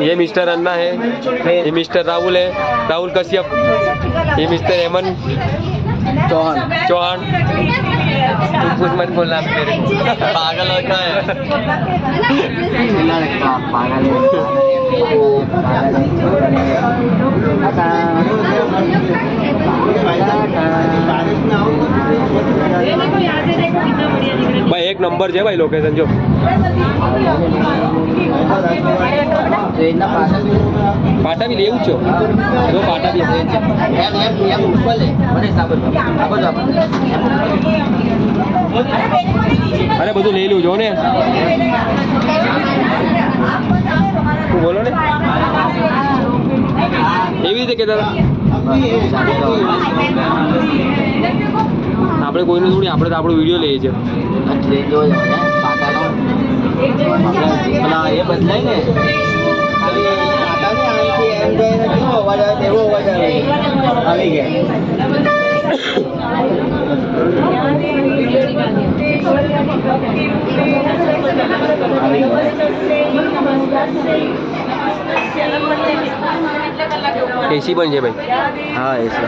ये मिस्टर अन्ना है, ये मिस्टर राहुल है, राहुल कश्यप, ये मिस्टर हेमंत चौहान। तुम कुछ मत बोलना मेरे को, पागल होता है। भाई एक नंबर है भाई लोकेशन जो पाटा भी लेવું છો જો પાટા બી અરે બધું લઈ લઉં જો ને તું બોલો ને એવી રીતે કહેતા હતા આપણે કોઈને થોડી આપણે તો આપણો વિડીયો લઈએ છીએ એ બદલાય ને આવી ગયા એસી પણ છે ભાઈ હા એસી